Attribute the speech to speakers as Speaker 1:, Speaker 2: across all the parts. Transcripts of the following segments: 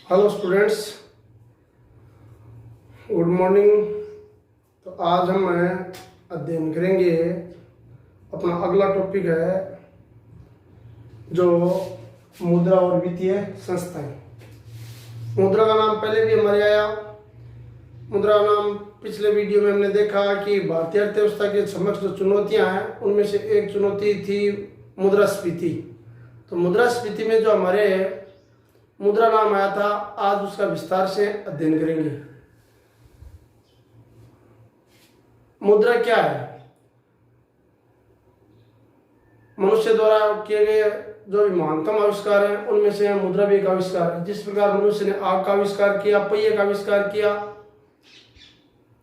Speaker 1: Hello students, good morning. तो आज हम अध्ययन करेंगे, अपना अगला टॉपिक है जो मुद्रा और वित्तीय संस्थाएं। मुद्रा का नाम पहले भी हमारे आया। मुद्रा का नाम पिछले वीडियो में हमने देखा कि भारतीय अर्थव्यवस्था के समक्ष जो चुनौतियां हैं उनमें से एक चुनौती थी मुद्रास्फीति। तो मुद्रास्फीति में जो हमारे मुद्रा नाम आया था, आज उसका विस्तार से अध्ययन करेंगे। मुद्रा क्या है? मनुष्य द्वारा किए गए जो भी महानतम आविष्कार हैं उनमें से मुद्रा भी एक आविष्कार है। जिस प्रकार मनुष्य ने आग का आविष्कार किया, पहिए का आविष्कार किया,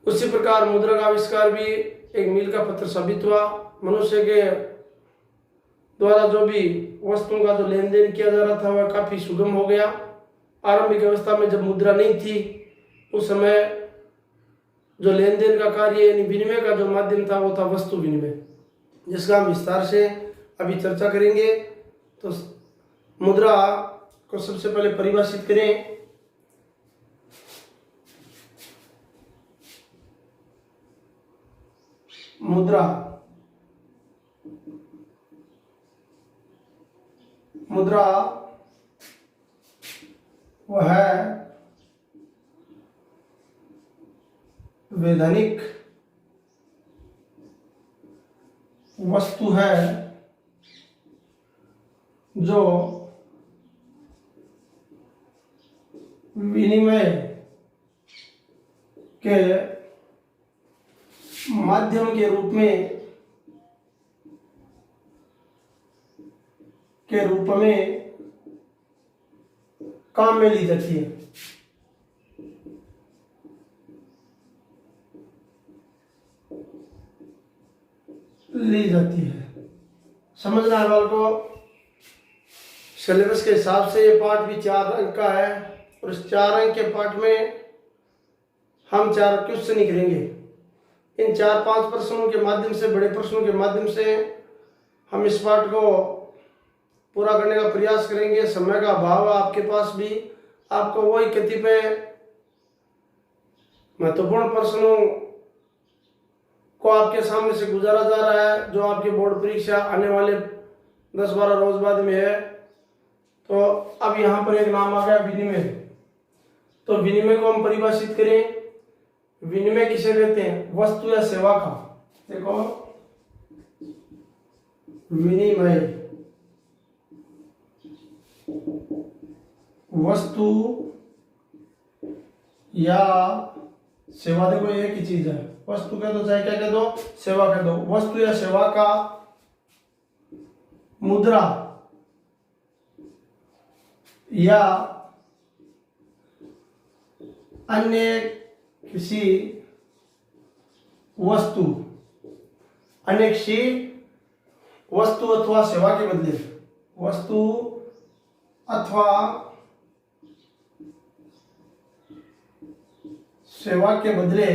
Speaker 1: उसी प्रकार मुद्रा का आविष्कार भी एक मील का पत्थर साबित हुआ। मनुष्य के द्वारा जो भी वस्तुओं का जो लेन देन किया जा रहा था वह काफी सुगम हो गया। आरंभिक अवस्था में जब मुद्रा नहीं थी उस समय जो लेन देन का कार्य यानी विनिमय का जो माध्यम था वो था वस्तु विनिमय, जिसका हम विस्तार से अभी चर्चा करेंगे। तो मुद्रा को सबसे पहले परिभाषित करें। मुद्रा वह वैधानिक वस्तु है जो विनिमय के माध्यम के रूप में काम में ली जाती है। समझना है वाल को। सिलेबस के हिसाब से ये पाठ भी 4 अंक का है और इस 4 अंक के पाठ में हम 4 क्वेश्चन ही करेंगे। इन 4-5 प्रश्नों के माध्यम से, बड़े प्रश्नों के माध्यम से हम इस पाठ को पूरा करने का प्रयास करेंगे। समय का अभाव है आपके पास भी, आपको वही कतिपय महत्वपूर्ण प्रश्नों को आपके सामने से गुजारा जा रहा है जो आपकी बोर्ड परीक्षा आने वाले 10-12 रोज बाद में है। तो अब यहाँ पर एक नाम आ गया विनिमय। तो विनिमय को हम परिभाषित करें। विनिमय किसे कहते हैं? वस्तु या सेवा का। देखो, विनिमय वस्तु या सेवा। देखो एक ही चीज है, वस्तु कह दो चाहे क्या कह दो, सेवा कह दो। वस्तु या सेवा का मुद्रा या अन्य किसी वस्तु अथवा सेवा के बदले, वस्तु अथवा सेवा के बदले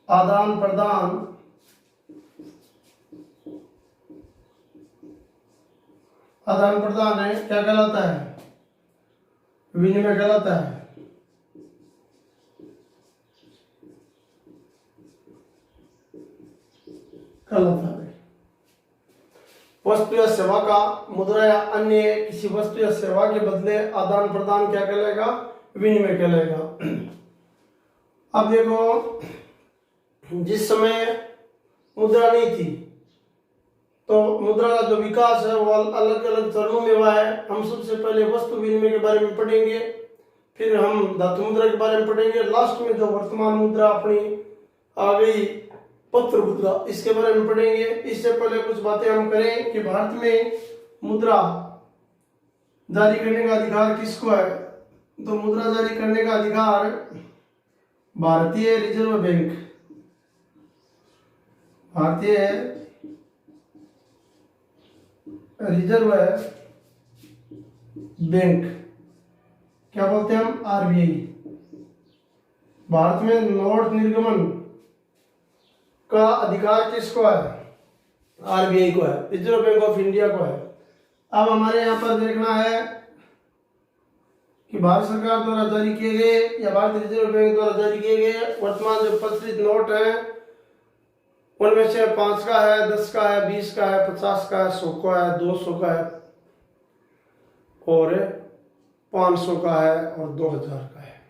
Speaker 1: आदान प्रदान है, क्या कहलाता है? विनिमय कहलाता है। वस्तु या सेवा का मुद्रा या अन्य किसी वस्तु या सेवा के बदले आदान प्रदान क्या कहलाएगा? विनिमय कहलाएगा। अब देखो, जिस समय मुद्रा नहीं थी तो मुद्रा का जो विकास है वो अलग अलग चरणों में हुआ है। हम सबसे पहले वस्तु विनिमय के बारे में पढ़ेंगे, फिर हम धातु मुद्रा के बारे में पढ़ेंगे, लास्ट में जो वर्तमान मुद्रा अपनी आ गई पत्र मुद्रा, इसके बारे में पढ़ेंगे। इससे पहले कुछ बातें हम करें कि भारत में मुद्रा जारी करने का अधिकार किसको है? तो मुद्रा जारी करने का अधिकार भारतीय रिजर्व बैंक, भारतीय रिजर्व बैंक, क्या बोलते हैं हम? आरबीआई। भारत में नोट निर्गमन का अधिकार किसको है? आरबीआई को है, रिजर्व बैंक ऑफ इंडिया को है। अब हमारे यहाँ पर देखना है कि भारत सरकार द्वारा जारी किए गए या भारतीय रिजर्व बैंक द्वारा जारी किए गए वर्तमान जो प्रचलित नोट हैं उनमें से 5 का है, 10 का है, 20 का है, 50 का है, 100 का है, 200 का है और 500 का है और 2000 का है।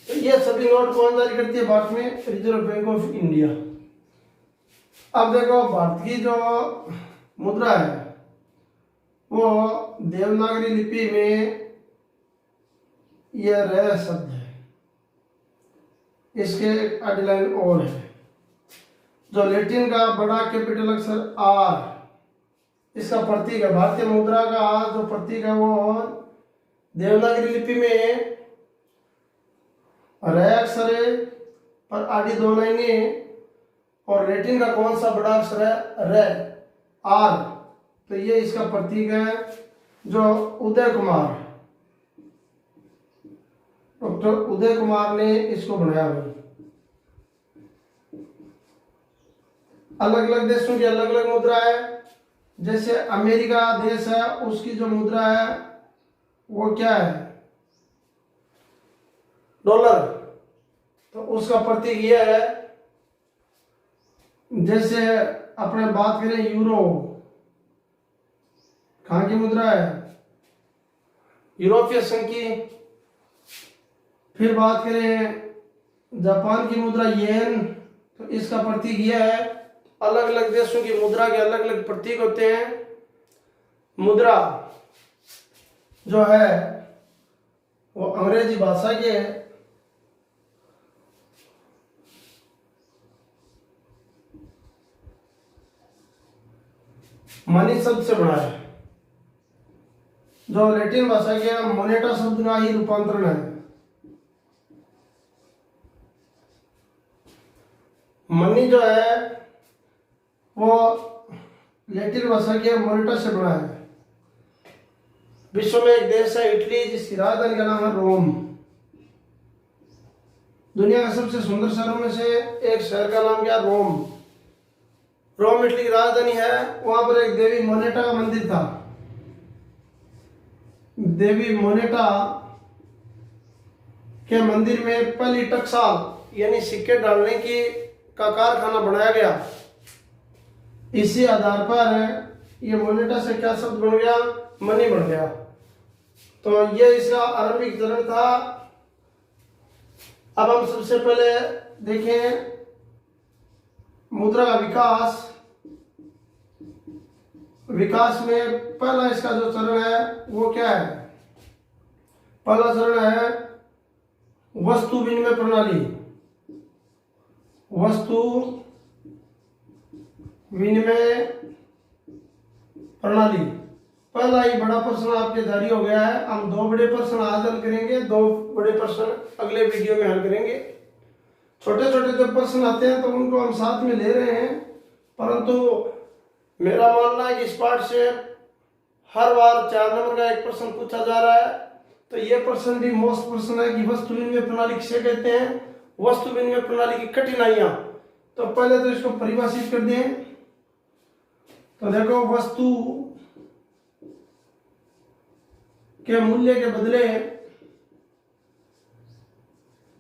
Speaker 1: तो ये सभी नोट कौन जारी करती है? भारत में रिजर्व बैंक ऑफ इंडिया। अब देखो भारत की जो मुद्रा है वो देवनागरी लिपि में यह र शब्द है, इसके आगे लाइन और है। जो लैटिन का बड़ा कैपिटल अक्षर आर इसका प्रतीक है। भारतीय मुद्रा का जो प्रतीक है वो देवनागरी लिपि में र अक्षर है पर आड़ी 2 लाइनें, और लैटिन का कौन सा बड़ा अक्षर है? र आर। तो ये इसका प्रतीक है। जो उदय कुमार, डॉक्टर उदय कुमार ने इसको बनाया भाई। अलग अलग देशों की अलग अलग मुद्रा है। जैसे अमेरिका देश है उसकी जो मुद्रा है वो क्या है? डॉलर। तो उसका प्रतीक ये है। जैसे अपने बात करें यूरो, कहाँ की मुद्रा है? यूरोपीय संघ की। फिर बात करें जापान की मुद्रा येन, तो इसका प्रतीक यह है। अलग अलग देशों की मुद्रा के अलग अलग प्रतीक होते हैं। मुद्रा जो है वो अंग्रेजी भाषा के है। मनी शब्द से बना है। जो लैटिन भाषा के मोनेटा शब्द का ही रूपांतरण है। मनी जो है वो लैटिन भाषा के मोनेटा से बना है। विश्व में एक देश है इटली जिसकी राजधानी का नाम है रोम। दुनिया के सबसे सुंदर शहरों में से एक शहर का नाम क्या? रोम। रोम इटली की राजधानी है। वहां पर एक देवी मोनेटा का मंदिर था। देवी मोनेटा के मंदिर में पहली टकसाल यानी सिक्के डालने की का कारखाना बनाया गया। इसी आधार पर ये मोनेटा से क्या शब्द बन गया? मनी बन गया। तो ये इसका आरंभिक चरण था। अब हम सबसे पहले देखें मुद्रा का विकास। विकास में पहला इसका जो चरण है वो क्या है? पहला चरण है वस्तु विनिमय प्रणाली। वस्तु विनिमय प्रणाली पहला ही बड़ा प्रश्न आपके जारी हो गया है। हम 2 बड़े प्रश्न आज हल करेंगे, 2 बड़े प्रश्न अगले वीडियो में हल करेंगे। छोटे छोटे जो प्रश्न आते हैं तो उनको हम साथ में ले रहे हैं, परंतु मेरा मानना है कि इस पाठ से हर बार 4 नंबर का एक प्रश्न पूछा जा रहा है। तो ये प्रश्न भी मोस्ट प्रश्न है कि वस्तु विनिमय प्रणाली किसे कहते हैं? वस्तु विनिमय प्रणाली की कठिनाइयां। तो पहले तो इसको परिभाषित कर दें। तो देखो वस्तु के मूल्य के बदले,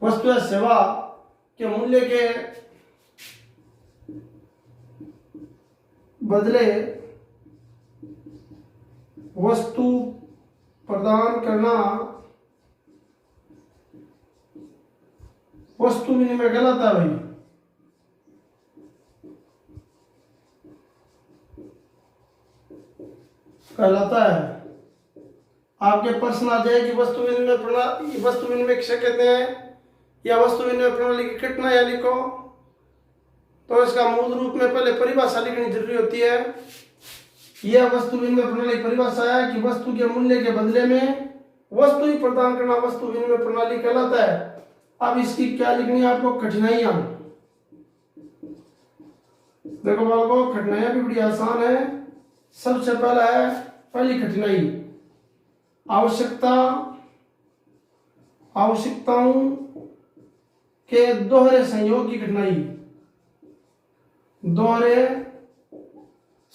Speaker 1: वस्तु या सेवा के मूल्य के बदले वस्तु प्रदान करना वस्तु विनिमय कहलाता है भाई। कहलाता है। आपके प्रश्न आ जाए कि वस्तु विनिमय प्रणाली, वस्तु विनिमय किसे कहते हैं या वस्तु विनिमय प्रणाली की कठिनाइयां लिखो, तो इसका मूल रूप में पहले परिभाषा लिखनी जरूरी होती है। यह वस्तु विनिमय प्रणाली परिभाषा है कि वस्तु के मूल्य के बदले में वस्तु ही प्रदान करना वस्तु विनिमय प्रणाली कहलाता है। अब इसकी क्या लिखनी है आपको? कठिनाइयां। देखो बालकों, कठिनाइयां भी बड़ी आसान है। सबसे पहला है पहली कठिनाई आवश्यकताओं के दोहरे संयोग की कठिनाई। दोहरे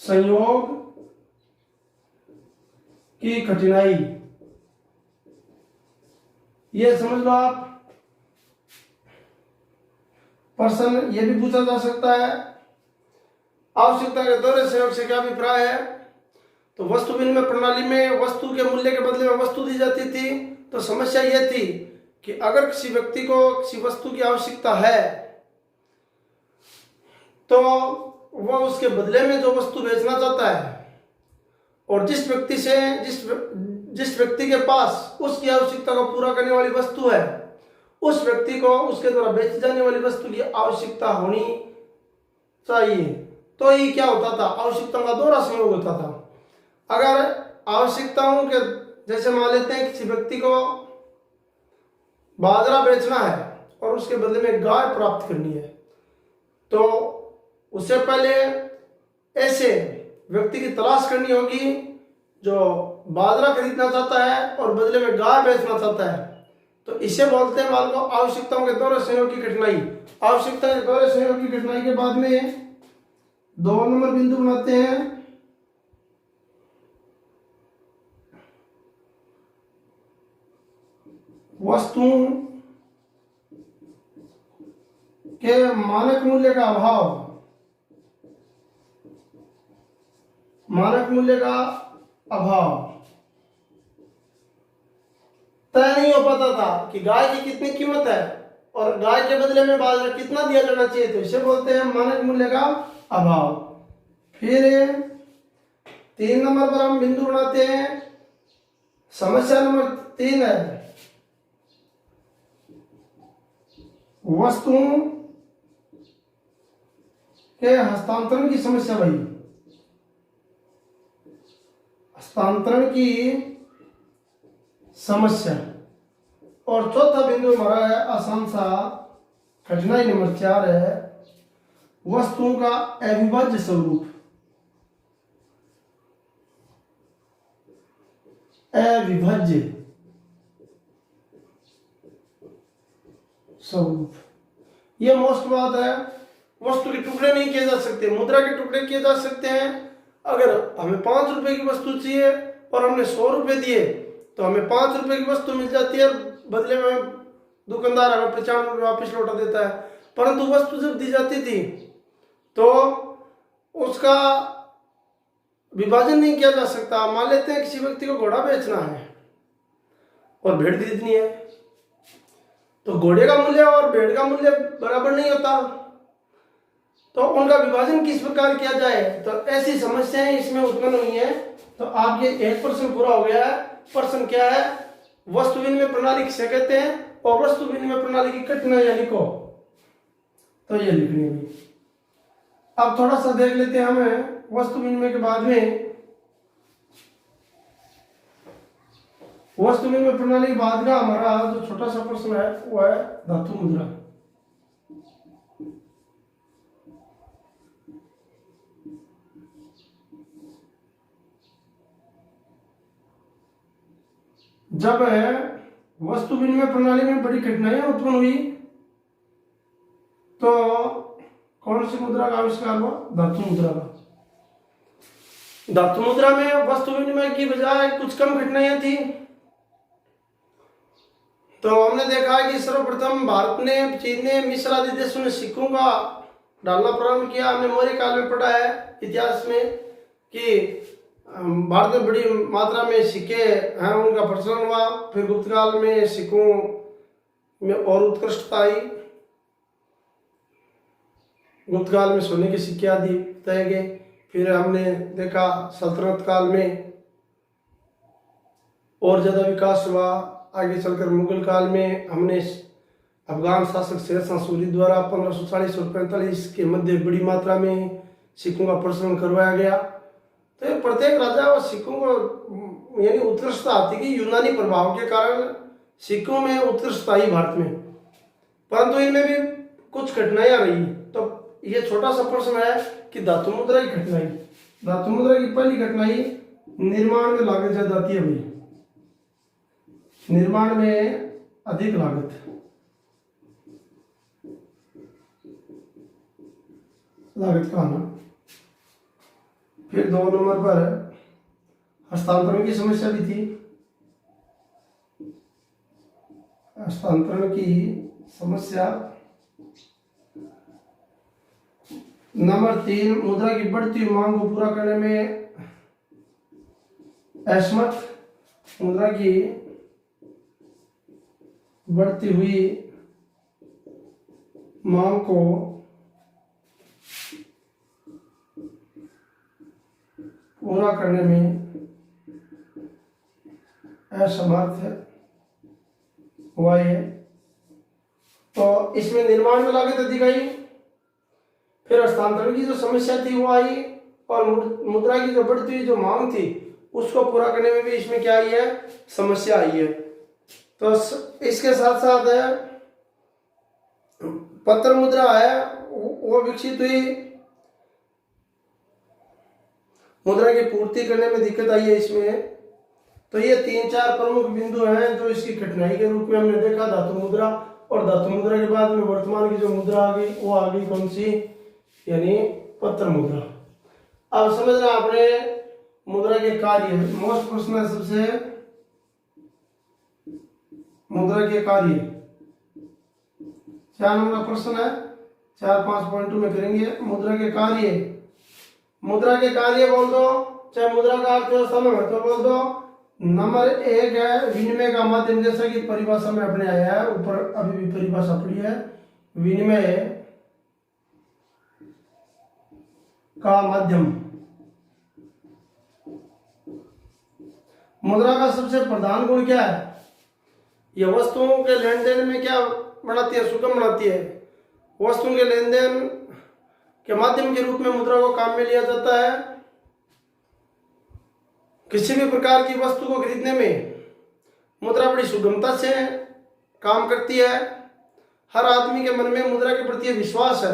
Speaker 1: संयोग की कठिनाई, ये समझ लो आप। प्रश्न ये भी पूछा जा सकता है, आवश्यकता के दोहरे संयोग से क्या अभिप्राय है। तो वस्तु विनिमय प्रणाली में वस्तु के मूल्य के बदले में वस्तु दी जाती थी। तो समस्या यह थी कि अगर किसी व्यक्ति को किसी वस्तु की आवश्यकता है तो वह उसके बदले में जो वस्तु बेचना चाहता है, और जिस व्यक्ति के पास उसकी आवश्यकता को पूरा करने वाली वस्तु है, उस व्यक्ति को उसके द्वारा बेची जाने वाली वस्तु की आवश्यकता होनी चाहिए। तो ये क्या होता था, आवश्यकताओं का दोहरा संयोग होता था। अगर आवश्यकताओं के जैसे मान लेते हैं किसी व्यक्ति को बाजरा बेचना है और उसके बदले में गाय प्राप्त करनी है, तो उससे पहले ऐसे व्यक्ति की तलाश करनी होगी जो बाजरा खरीदना चाहता है और बदले में गाय बेचना चाहता है। तो इसे बोलते हैं मान लो आवश्यकताओं के दोहरे संयोग की कठिनाई। आवश्यकता के दोहरे संयोग की कठिनाई के बाद में 2 नंबर बिंदु बनाते हैं, वस्तुओं के मानक मूल्य का अभाव। मानक मूल्य का अभाव तय नहीं हो पाता था कि गाय की कितनी कीमत है और गाय के बदले में बाजरा कितना दिया जाना चाहिए। तो इसे बोलते हैं मानक मूल्य का अभाव। फिर 3 नंबर पर हम बिंदु बनाते हैं, समस्या नंबर 3 है वस्तुओं के हस्तांतरण की समस्या। भाई हस्तांतरण की समस्या। और चौथा बिंदु हमारा है आसान सा, कठिनाई नंबर 4 है वस्तुओं का अविभाज्य स्वरूप। अविभाज्य स्वरूप, यह मोस्ट बात है। वस्तु के टुकड़े नहीं किए जा सकते, मुद्रा के टुकड़े किए जा सकते हैं। अगर हमें 5 रुपए की वस्तु चाहिए और हमने 100 रुपए दिए तो हमें 5 रुपए की वस्तु मिल जाती है, बदले में दुकानदार हमें 95 रुपए वापिस लौटा देता है। परंतु वस्तु जब दी जाती थी तो उसका विभाजन नहीं किया जा सकता। मान लेते हैं किसी व्यक्ति को घोड़ा बेचना है और भेड़ खरीदनी है, तो घोड़े का मूल्य और भेड़ का मूल्य बराबर नहीं होता, तो उनका विभाजन किस प्रकार किया जाए। तो ऐसी समस्याएं इसमें उत्पन्न हुई है। तो आपके एक प्रश्न पूरा हो गया है। प्रश्न क्या है, वस्तु विनिमय प्रणाली किसे कहते हैं और वस्तु विनिमय प्रणाली की कठिनाइयां लिखो। तो ये लिखनी है। अब थोड़ा सा देख लेते हैं हमें वस्तु विनिमय के बाद में, वस्तु विनिमय प्रणाली के बाद का हमारा जो छोटा सा प्रश्न है वो है धातु मुद्रा। जब वस्तु विनिमय प्रणाली में बड़ी कठिनाइयां उत्पन्न हुई तो कौन सी मुद्रा का आविष्कार हुआ, धातु मुद्रा का। धातु मुद्रा में वस्तु विनिमय की बजाय कुछ कम कठिनाइयां थी। तो हमने देखा कि सर्वप्रथम भारत ने, चीन ने, मिस्र आदि देशों ने सिक्कों का डालना प्रारंभ किया। हमने मौर्य काल में पढ़ा है इतिहास में कि भारत में बड़ी मात्रा में सिक्के हैं, उनका प्रचलन हुआ। फिर गुप्त काल में सिक्कों में और उत्कृष्टता आई। गुप्त काल में सोने के सिक्के आदि तय गए। फिर हमने देखा सल्तनत काल में और ज्यादा विकास हुआ। आगे चलकर मुगल काल में हमने अफगान शासक शेर शाह सूरी द्वारा 1540 और 45 के मध्य बड़ी मात्रा में सिक्कों का प्रचलन करवाया गया। तो प्रत्येक राजा और सिक्कों को यानी उत्कृष्टता आती कि यूनानी प्रभाव के कारण सिक्कों में उत्कृष्टता आई भारत में, परंतु इनमें भी कुछ कठिनाइयां रही। तो ये छोटा सा प्रश्न है कि धातु मुद्रा की कठिनाई। धातु मुद्रा की पहली कठिनाई, निर्माण में लागत ज्यादा आती है भाई, निर्माण में अधिक लागत। लागत का आना। फिर 2 नंबर पर हस्तांतरण की समस्या भी थी। हस्तांतरण की समस्या। नंबर 3, मुद्रा की बढ़ती हुई मांग को पूरा करने में असमर्थ। मुद्रा की बढ़ती हुई मांग को पूरा करने में असमर्थ हुआ है। तो इसमें निर्माण में लागत अधिक आई, फिर हस्तांतरण की जो समस्या थी वो आई, और मुद्रा की जो बढ़ती हुई जो मांग थी उसको पूरा करने में भी इसमें क्या आई है, समस्या आई है। तो इसके साथ साथ पत्र मुद्रा है वो विकसित हुई, मुद्रा की पूर्ति करने में दिक्कत आई है इसमें। तो ये 3-4 प्रमुख बिंदु हैं जो इसकी कठिनाई के रूप में हमने देखा, धातु मुद्रा। और धातु मुद्रा के बाद में वर्तमान की जो मुद्रा आ गई वो आ गई कौन सी, यानी पत्र मुद्रा। अब समझना आपने मुद्रा के कार्य, मोस्ट प्रश्न है सबसे, मुद्रा के कार्य 4 नंबर का प्रश्न है, 4-5 पॉइंटों में करेंगे। मुद्रा के कार्य, मुद्रा के कार्य बोल दो, चाहे मुद्रा का अर्थव्यवस्था में महत्व बोल दो। नंबर 1 है विनिमय का माध्यम, जैसा कि परिभाषा में अपने आया है, ऊपर अभी भी परिभाषा पड़ी है, विनिमय का माध्यम। मुद्रा का सबसे प्रधान गुण क्या है, यह वस्तुओं के लेन देन में क्या बनाती है, सुगम बनाती है। वस्तुओं के लेन देन के माध्यम के रूप में मुद्रा को काम में लिया जाता है। किसी भी प्रकार की वस्तु को खरीदने में मुद्रा बड़ी सुगमता से काम करती है। हर आदमी के मन में मुद्रा के प्रति विश्वास है,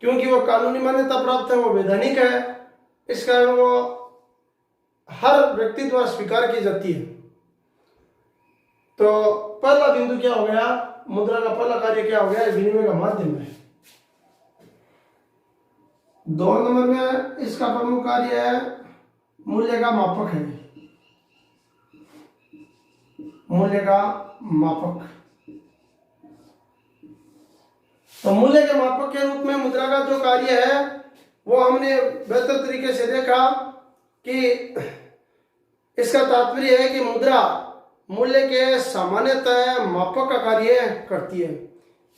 Speaker 1: क्योंकि वो कानूनी मान्यता प्राप्त है, वो वैधानिक है, इस कारण वो हर व्यक्ति द्वारा स्वीकार की जाती है। तो पहला बिंदु क्या हो गया, मुद्रा का पहला कार्य क्या हो गया, विनिमय का माध्यम है। 2 नंबर में इसका प्रमुख कार्य है मूल्य का मापक है, मूल्य का मापक। तो मूल्य के मापक के रूप में मुद्रा का जो कार्य है वो हमने बेहतर तरीके से देखा कि इसका तात्पर्य है कि मुद्रा मूल्य के सामान्यतः मापक का कार्य करती है।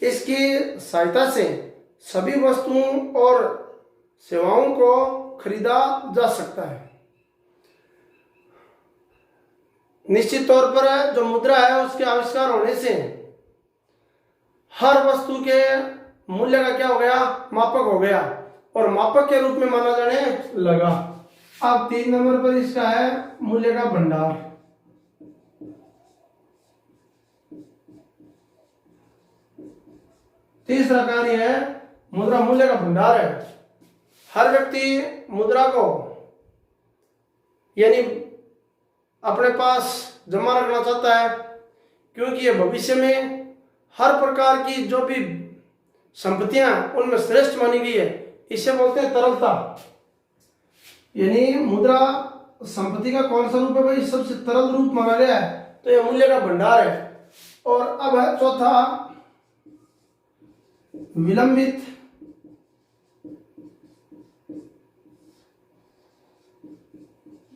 Speaker 1: इसकी सहायता से सभी वस्तुओं और सेवाओं को खरीदा जा सकता है। निश्चित तौर पर जो मुद्रा है उसके आविष्कार होने से हर वस्तु के मूल्य का क्या हो गया, मापक हो गया, और मापक के रूप में माना जाने लगा। अब 3 नंबर पर इसका है मूल्य का भंडार। तीसरा कार्य है मुद्रा मूल्य का भंडार है। हर व्यक्ति मुद्रा को यानी अपने पास जमा रखना चाहता है, क्योंकि ये भविष्य में हर प्रकार की जो भी संपत्तियां उनमें श्रेष्ठ मानी गई है। इसे बोलते हैं तरलता। यानी मुद्रा संपत्ति का कौन सा रूप है भाई, सबसे तरल रूप माना गया है, तो यह मूल्य का भंडार है। और अब है चौथा विलंबित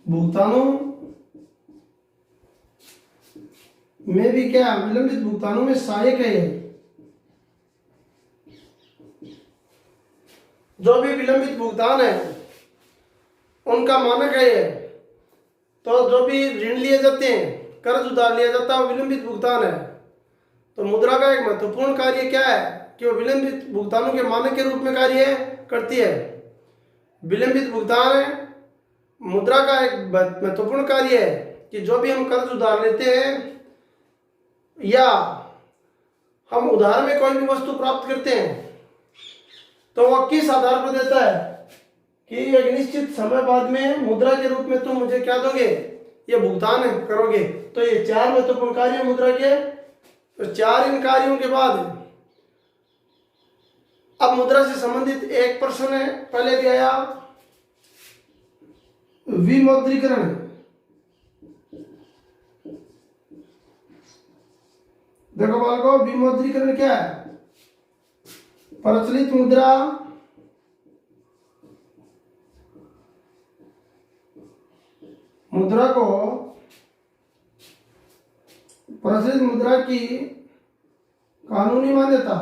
Speaker 1: भुगतानों में भी क्या, विलंबित भुगतानों में सहायक है। जो भी विलंबित भुगतान है उनका मानक है ये। तो जो भी ऋण लिए जाते हैं, कर्ज उधार लिया जाता है, वो विलंबित भुगतान है। तो मुद्रा का एक महत्वपूर्ण कार्य क्या है कि वो विलंबित भुगतानों के मानक के रूप में कार्य करती है। विलंबित भुगतान मुद्रा का एक महत्वपूर्ण कार्य है कि जो भी हम कर्ज उधार लेते हैं या हम उधार में कोई भी वस्तु प्राप्त करते हैं, तो वह किस आधार पर देता है कि एक निश्चित समय बाद में मुद्रा के रूप में तुम मुझे क्या दोगे, ये भुगतान करोगे। तो ये 4 महत्वपूर्ण कार्य मुद्रा के। तो 4 इन कार्यों के बाद अब मुद्रा से संबंधित एक प्रश्न है, पहले भी आया विमुद्रीकरण। देखो बालकों, विमुद्रीकरण क्या है? प्रचलित मुद्रा को प्रचलित मुद्रा की कानूनी मान्यता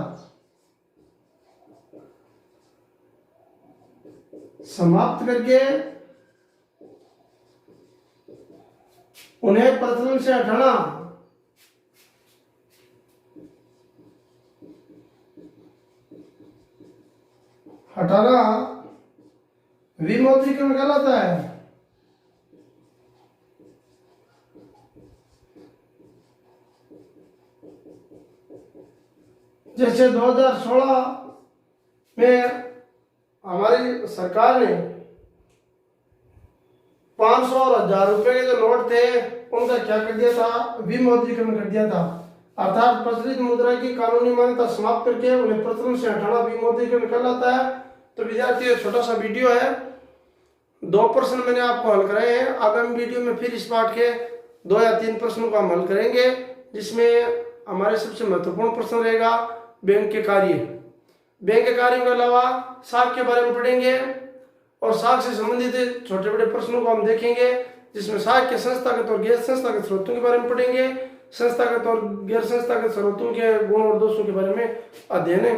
Speaker 1: समाप्त करके उन्हें प्रचलन से हटाना विमुद्रीकरण कहलाता है। जैसे 2016 में हमारी सरकार ने 500 और 1000 रुपए के जो नोट थे उनका क्या कर दिया था? विमुद्रीकरण कर दिया था। अर्थात प्रचलित मुद्रा की कानूनी मान्यता समाप्त करके उन्हें प्रचलन से हटाना विमुद्रीकरण कहलाता है। तो विद्यार्थियों, छोटा सा वीडियो है, 2 प्रश्न मैंने आपको हल कराए हैं। आगामी वीडियो में फिर इस पाठ के 2 या 3 प्रश्नों को हम हल करेंगे, जिसमें हमारे सबसे महत्वपूर्ण प्रश्न रहेगा बैंक के कार्य। बैंक के कार्यों के अलावा साख के बारे में पढ़ेंगे और साख से संबंधित छोटे बड़े प्रश्नों को हम देखेंगे, जिसमें साख के संस्थागत और गैर संस्थागत स्रोतों के बारे में पढ़ेंगे, संस्थागत और गैर संस्थागत स्रोतों के गुण और दोषों के बारे में अध्ययन